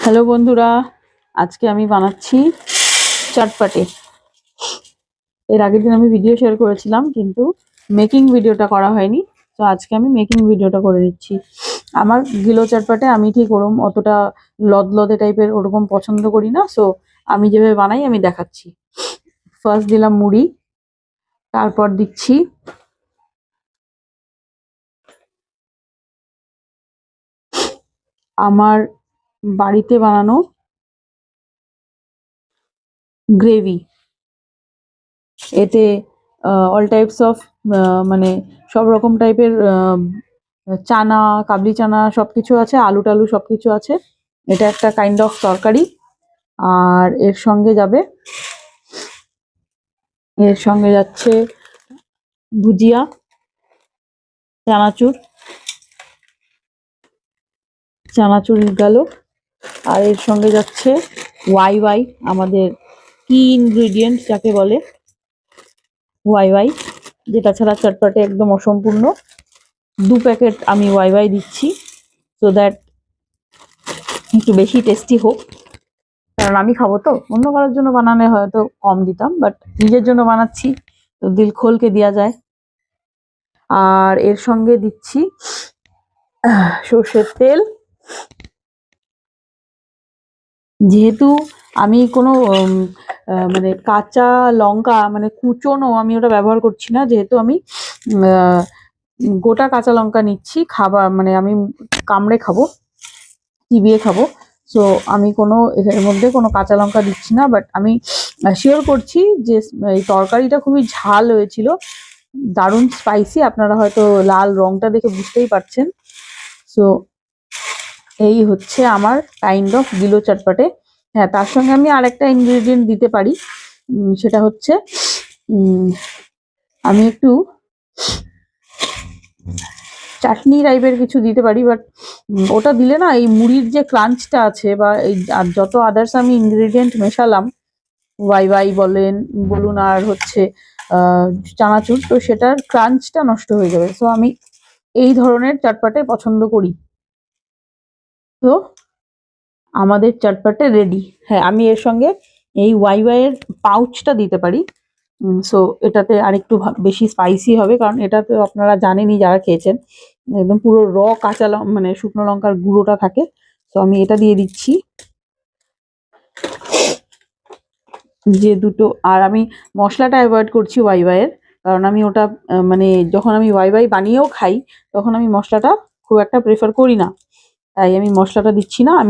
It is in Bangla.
হ্যালো বন্ধুরা, আজকে আমি বানাচ্ছি চটপটে। এর আগের দিন আমি ভিডিও শেয়ার করেছিলাম, কিন্তু মেকিং ভিডিওটা করা হয়নি। তো আজকে আমি মেকিং ভিডিওটা করে দিচ্ছি। আমার গিলো চটপটে আমি ঠিক ওরকম অতটা লদলদে টাইপের ওরকম পছন্দ করি না। সো আমি যেভাবে বানাই আমি দেখাচ্ছি। ফার্স্ট দিলাম মুড়ি, তারপর দিচ্ছি আমার বাড়িতে বানানো গ্রেভি। এতে অল টাইপস অফ মানে সব রকম টাইপের চানা, কাবলি চানা সবকিছু আছে, আলু টালু সবকিছু আছে। এটা একটা কাইন্ড অফ তরকারি। আর এর সঙ্গে যাচ্ছে ভুজিয়া, চানাচুর চানাচুর গেল। আর এর সঙ্গে যাচ্ছে ওয়াই ওয়াই, আমাদের কি ইনগ্রিডিয়েন্ট যাকে বলে ওয়াই ওয়াই, যেটা ছাড়া চটপটে একদম অসম্পূর্ণ। 2 প্যাকেট আমি ওয়াই ওয়াই দিচ্ছি, সো দ্যাট একটু বেশি টেস্টি হোক। কারণ আমি খাবো, তো অন্য কারোর জন্য বানালে হয়তো কম দিতাম, বাট নিজের জন্য বানাচ্ছি তো দিল খোলকে দেওয়া যায়। আর এর সঙ্গে দিচ্ছি সর্ষের তেল। যেহেতু আমি কোনো মানে কাঁচা লঙ্কা মানে কুচোনো আমি ওটা ব্যবহার করছি না, যেহেতু আমি গোটা কাঁচা লঙ্কা নিচ্ছি, খাবার মানে আমি কামড়ে খাবো, চিবিয়ে খাবো। সো আমি এর মধ্যে কোনো কাঁচা লঙ্কা দিচ্ছি না। বাট আমি শিওর করছি যে এই তরকারিটা খুবই ঝাল হয়েছিল, দারুণ স্পাইসি। আপনারা হয়তো লাল রংটা দেখে বুঝতেই পারছেন। সো এই হচ্ছে আমার কাইন্ড অফ গিলো চটপটে। হ্যাঁ, তার সঙ্গে আমি আরেকটা ইনগ্রেডিয়েন্ট দিতে পারি, সেটা হচ্ছে আমি একটু চাটনি টাইপের কিছু দিতে পারি। বাট ওটা দিলে না, এই মুড়ির যে ক্রাঞ্চটা আছে বা এই যত আদার্স আমি ইনগ্রেডিয়েন্ট মেশালাম, ওয়াই ওয়াই বলুন আর হচ্ছে চানাচুর, তো সেটার ক্রাঞ্চটা নষ্ট হয়ে যাবে। সো আমি এই ধরনের চটপটে পছন্দ করি। তো আমাদের চটপটে রেডি। হ্যাঁ, আমি এর সঙ্গে এই ওয়াই ওয়াই এর পাউচটা দিতে পারি। সো এটাতে আরেকটু বেশি স্পাইসি হবে, কারণ এটা তো আপনারা জানেনই যারা খেয়েছেন, একদম পুরো কাঁচা মানে শুকনো লঙ্কার গুঁড়োটা থাকে। তো আমি এটা দিয়ে দিচ্ছি যে দুটো। আর আমি মশলাটা অ্যাভয়েড করছি ওয়াই ওয়াই এর, কারণ আমি ওটা মানে যখন আমি ওয়াই ওয়াই বানিয়েও খাই তখন আমি মশলাটা খুব একটা প্রেফার করি না, তাই আমি মশলাটা দিচ্ছি না। আমি